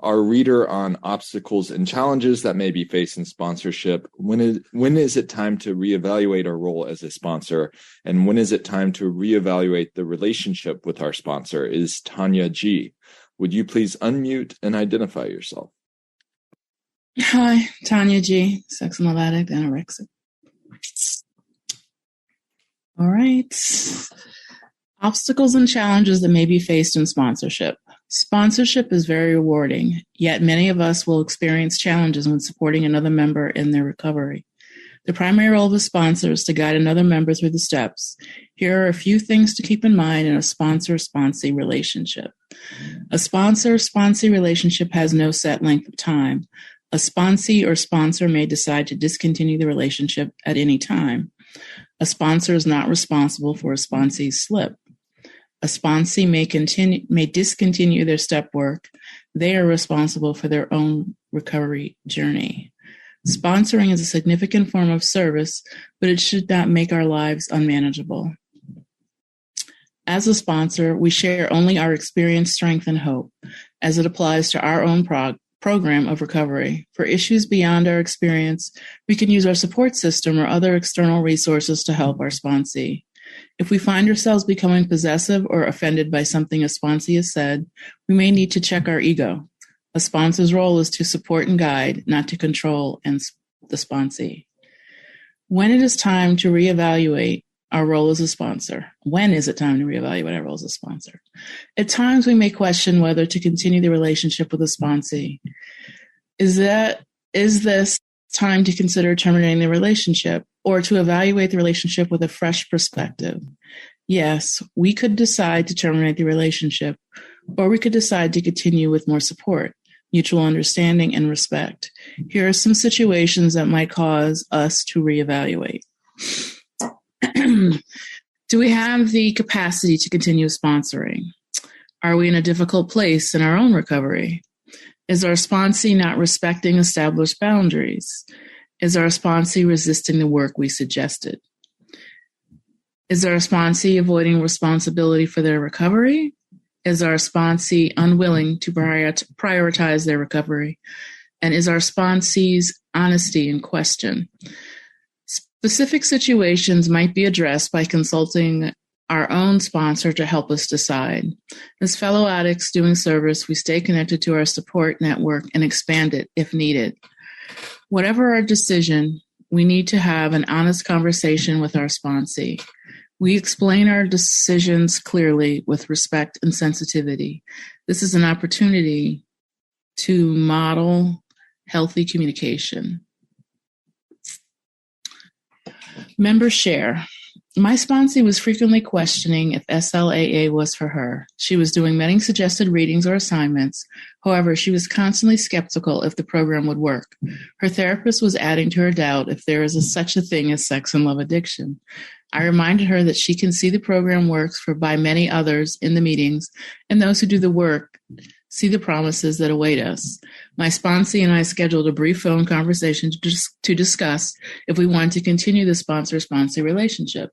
our reader on obstacles and challenges that may be faced in sponsorship. When is it time to reevaluate our role as a sponsor? And when is it time to reevaluate the relationship with our sponsor? Is Tanya G. Would you please unmute and identify yourself? Hi, Tanya G., sex and love addict, anorexic. All right. Obstacles and challenges that may be faced in sponsorship. Sponsorship is very rewarding, yet many of us will experience challenges when supporting another member in their recovery. The primary role of a sponsor is to guide another member through the steps. Here are a few things to keep in mind in a sponsor-sponsee relationship. A sponsor-sponsee relationship has no set length of time. A sponsee or sponsor may decide to discontinue the relationship at any time. A sponsor is not responsible for a sponsee's slip. A sponsee may discontinue their step work. They are responsible for their own recovery journey. Sponsoring is a significant form of service, but it should not make our lives unmanageable. As a sponsor, we share only our experience, strength, and hope as it applies to our own program of recovery. For issues beyond our experience, we can use our support system or other external resources to help our sponsee. If we find ourselves becoming possessive or offended by something a sponsee has said, we may need to check our ego. A sponsor's role is to support and guide, not to control the sponsee. When it is time to reevaluate our role as a sponsor? When is it time to reevaluate our role as a sponsor? At times, we may question whether to continue the relationship with a sponsee. Is this time to consider terminating the relationship or to evaluate the relationship with a fresh perspective? Yes, we could decide to terminate the relationship, or we could decide to continue with more support, mutual understanding, and respect. Here are some situations that might cause us to reevaluate. Do we have the capacity to continue sponsoring? Are we in a difficult place in our own recovery? Is our sponsee not respecting established boundaries? Is our sponsee resisting the work we suggested? Is our sponsee avoiding responsibility for their recovery? Is our sponsee unwilling to prioritize their recovery? And is our sponsee's honesty in question? Specific situations might be addressed by consulting our own sponsor to help us decide. As fellow addicts doing service, we stay connected to our support network and expand it if needed. Whatever our decision, we need to have an honest conversation with our sponsee. We explain our decisions clearly with respect and sensitivity. This is an opportunity to model healthy communication. Members share. My sponsee was frequently questioning if SLAA was for her. She was doing many suggested readings or assignments. However, she was constantly skeptical if the program would work. Her therapist was adding to her doubt if there is such a thing as sex and love addiction. I reminded her that she can see the program works by many others in the meetings, and those who do the work see the promises that await us. My sponsee and I scheduled a brief phone conversation to discuss if we wanted to continue the sponsor-sponsee relationship.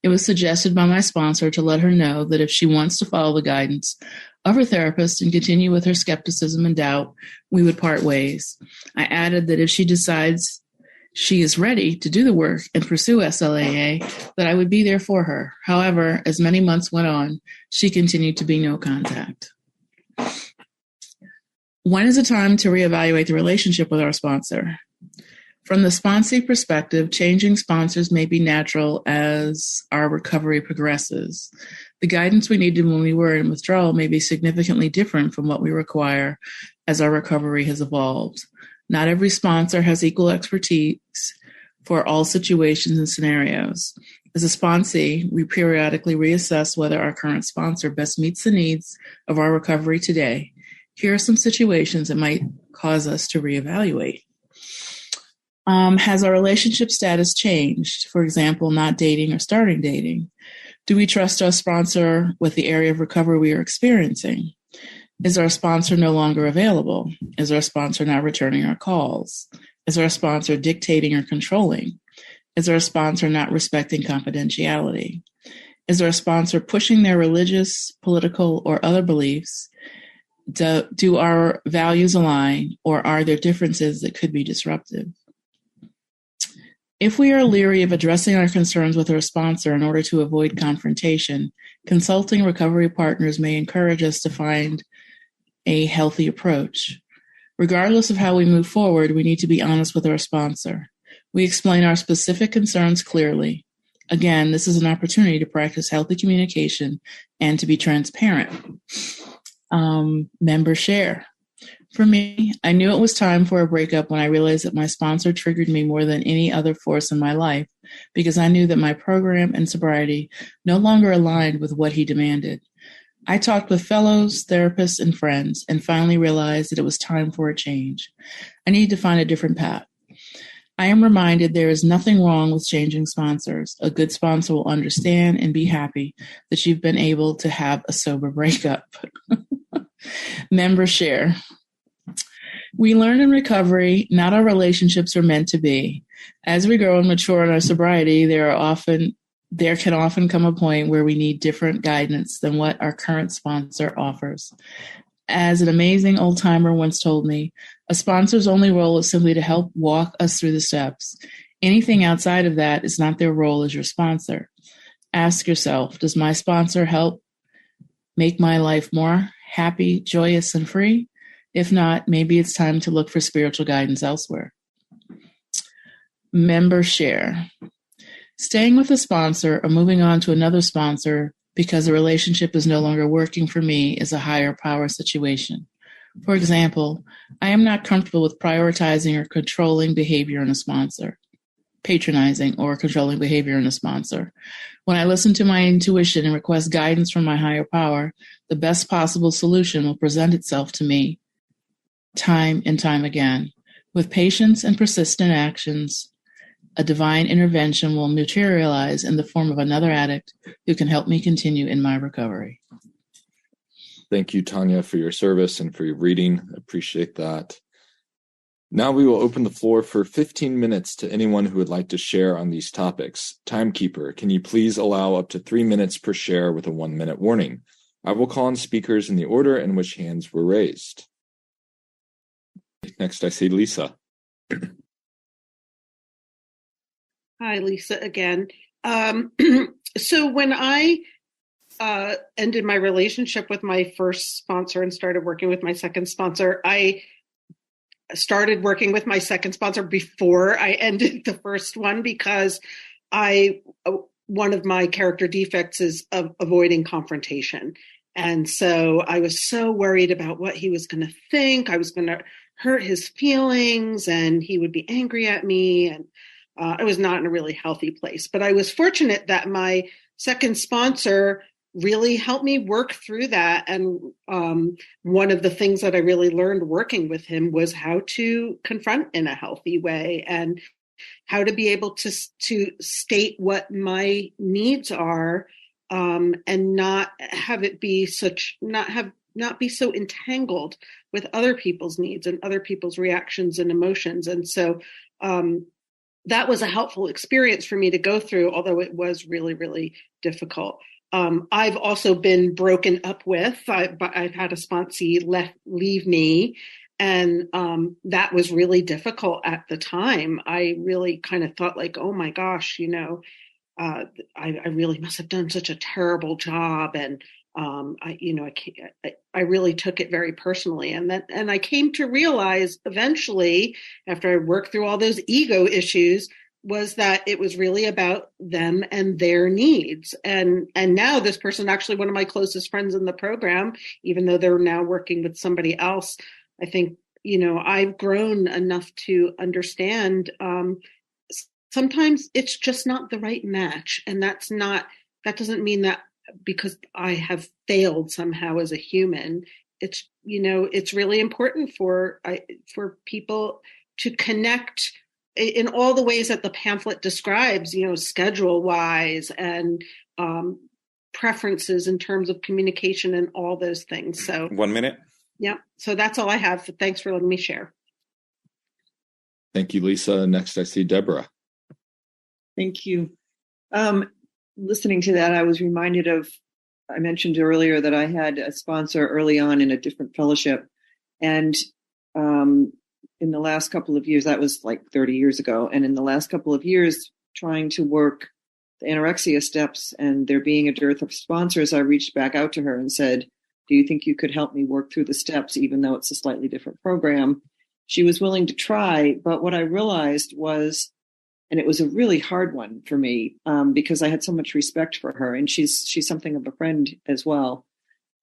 It was suggested by my sponsor to let her know that if she wants to follow the guidance of her therapist and continue with her skepticism and doubt, we would part ways. I added that if she decides she is ready to do the work and pursue SLAA, that I would be there for her. However, as many months went on, she continued to be no contact. When is it time to reevaluate the relationship with our sponsor? From the sponsee perspective, changing sponsors may be natural as our recovery progresses. The guidance we needed when we were in withdrawal may be significantly different from what we require as our recovery has evolved. Not every sponsor has equal expertise for all situations and scenarios. As a sponsee, we periodically reassess whether our current sponsor best meets the needs of our recovery today. Here are some situations that might cause us to reevaluate. Has our relationship status changed? For example, not dating or starting dating. Do we trust our sponsor with the area of recovery we are experiencing? Is our sponsor no longer available? Is our sponsor not returning our calls? Is our sponsor dictating or controlling? Is our sponsor not respecting confidentiality? Is our sponsor pushing their religious, political, or other beliefs? Do our values align, or are there differences that could be disruptive? If we are leery of addressing our concerns with our sponsor in order to avoid confrontation, consulting recovery partners may encourage us to find a healthy approach. Regardless of how we move forward, we need to be honest with our sponsor. We explain our specific concerns clearly. Again, this is an opportunity to practice healthy communication and to be transparent. Member share. For me, I knew it was time for a breakup when I realized that my sponsor triggered me more than any other force in my life, because I knew that my program and sobriety no longer aligned with what he demanded. I talked with fellows, therapists, and friends, and finally realized that it was time for a change. I needed to find a different path. I am reminded there is nothing wrong with changing sponsors. A good sponsor will understand and be happy that you've been able to have a sober breakup. Member share. We learn in recovery, not our relationships are meant to be. As we grow and mature in our sobriety, there can often come a point where we need different guidance than what our current sponsor offers. As an amazing old timer once told me, a sponsor's only role is simply to help walk us through the steps. Anything outside of that is not their role as your sponsor. Ask yourself, does my sponsor help make my life more happy, joyous, and free? If not, maybe it's time to look for spiritual guidance elsewhere. Member share. Staying with a sponsor or moving on to another sponsor because the relationship is no longer working for me is a higher power situation. For example, I am not comfortable with prioritizing or controlling behavior in a sponsor, patronizing or controlling behavior in a sponsor. When I listen to my intuition and request guidance from my higher power, the best possible solution will present itself to me time and time again. With patience and persistent actions, a divine intervention will materialize in the form of another addict who can help me continue in my recovery. Thank you, Tanya, for your service and for your reading. Appreciate that. Now we will open the floor for 15 minutes to anyone who would like to share on these topics. Timekeeper, can you please allow up to 3 minutes per share with a 1-minute warning? I will call on speakers in the order in which hands were raised. Next, I see Lisa. Hi, Lisa, again. So when I ended my relationship with my first sponsor and started working with my second sponsor, I started working with my second sponsor before I ended the first one because one of my character defects is avoiding confrontation. And so I was so worried about what he was going to think. I was going to hurt his feelings and he would be angry at me. And I was not in a really healthy place. But I was fortunate that my second sponsor really helped me work through that. And one of the things that I really learned working with him was how to confront in a healthy way and how to be able to state what my needs are and not have it be not be so entangled with other people's needs and other people's reactions and emotions. And so that was a helpful experience for me to go through, although it was really, really difficult. I've also been broken up with. I've had a sponsee leave me, and that was really difficult at the time. I really kind of thought like, oh my gosh, I really must have done such a terrible job, and I really took it very personally. And I came to realize eventually, after I worked through all those ego issues, was that it was really about them and their needs. And now this person, actually one of my closest friends in the program, even though they're now working with somebody else, I think, I've grown enough to understand sometimes it's just not the right match. And that doesn't mean that because I have failed somehow as a human. It's, it's really important for people to connect in all the ways that the pamphlet describes, schedule wise and preferences in terms of communication and all those things. So 1 minute. Yeah. So that's all I have. Thanks for letting me share. Thank you, Lisa. Next, I see Deborah. Thank you. Listening to that, I was reminded of I mentioned earlier that I had a sponsor early on in a different fellowship. And in the last couple of years, that was like 30 years ago. And in the last couple of years, trying to work the anorexia steps and there being a dearth of sponsors, I reached back out to her and said, do you think you could help me work through the steps, even though it's a slightly different program? She was willing to try. But what I realized was, and it was a really hard one for me because I had so much respect for her, and she's something of a friend as well,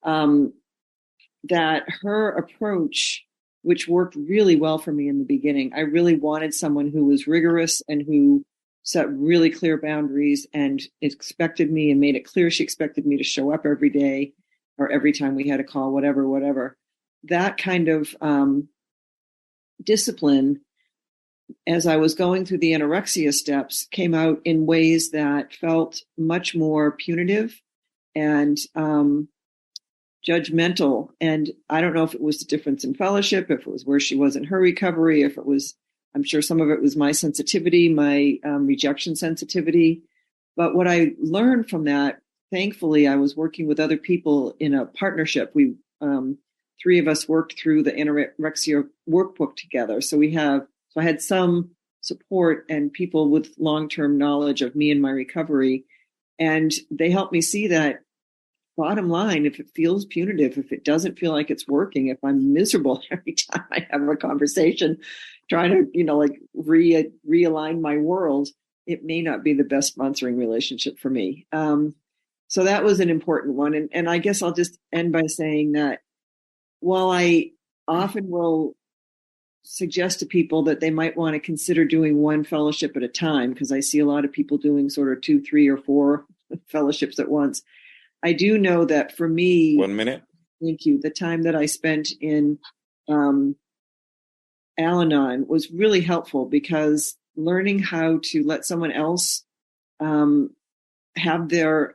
that her approach, which worked really well for me in the beginning, I really wanted someone who was rigorous and who set really clear boundaries and expected me and made it clear she expected me to show up every day or every time we had a call, whatever. That kind of discipline, as I was going through the anorexia steps, came out in ways that felt much more punitive and judgmental. And I don't know if it was the difference in fellowship, if it was where she was in her recovery, if it was, I'm sure some of it was my sensitivity, my rejection sensitivity. But what I learned from that, thankfully, I was working with other people in a partnership. We, three of us worked through the anorexia workbook together. So I had some support and people with long-term knowledge of me and my recovery. And they helped me see that, bottom line, if it feels punitive, if it doesn't feel like it's working, if I'm miserable every time I have a conversation, trying to, realign my world, it may not be the best sponsoring relationship for me. So that was an important one. And I guess I'll just end by saying that while I often will suggest to people that they might want to consider doing one fellowship at a time, because I see a lot of people doing sort of 2, 3, or 4 fellowships at once. I do know that for me, 1 minute. Thank you. The time that I spent in Al-Anon was really helpful, because learning how to let someone else have a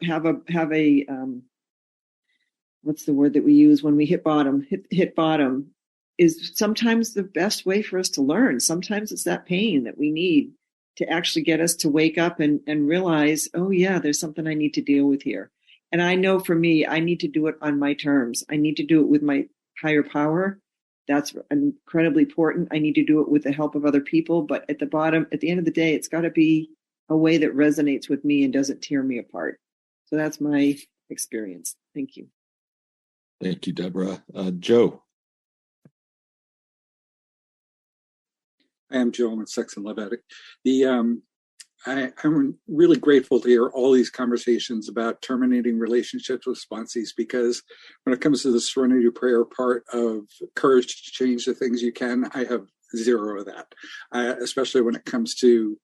what's the word that we use when we hit bottom is sometimes the best way for us to learn. Sometimes it's that pain that we need to actually get us to wake up and realize, oh yeah, there's something I need to deal with here. And I know for me, I need to do it on my terms. I need to do it with my higher power. That's incredibly important. I need to do it with the help of other people. But at the end of the day, it's got to be a way that resonates with me and doesn't tear me apart. So that's my experience. Thank you. Thank you, Deborah. Joe. I am Joe. I'm a sex and love addict. I'm really grateful to hear all these conversations about terminating relationships with sponsees, because when it comes to the serenity prayer part of courage to change the things you can, I have zero of that, especially when it comes to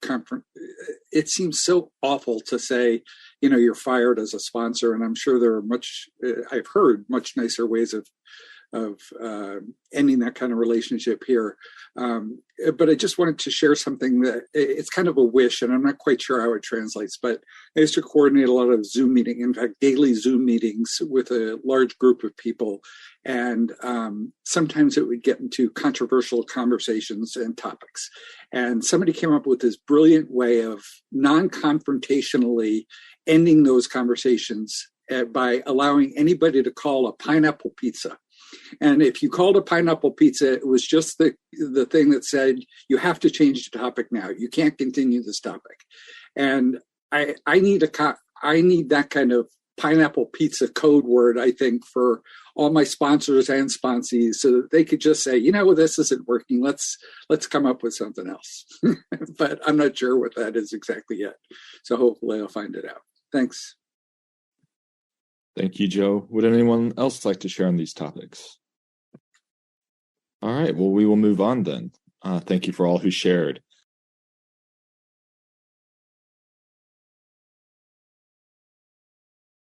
it seems so awful to say, you're fired as a sponsor. And I'm sure there are I've heard much nicer ways of ending that kind of relationship here. But I just wanted to share something that it's kind of a wish, and I'm not quite sure how it translates, but I used to coordinate a lot of Zoom meetings, in fact, daily Zoom meetings with a large group of people. And sometimes it would get into controversial conversations and topics. And somebody came up with this brilliant way of non-confrontationally ending those conversations by allowing anybody to call a pineapple pizza. And if you called a pineapple pizza, it was just the thing that said, you have to change the topic now. You can't continue this topic. And I need that kind of pineapple pizza code word, I think, for all my sponsors and sponsees, so that they could just say, this isn't working. Let's come up with something else. But I'm not sure what that is exactly yet. So hopefully I'll find it out. Thanks. Thank you, Joe. Would anyone else like to share on these topics? All right, well, we will move on then. Thank you for all who shared.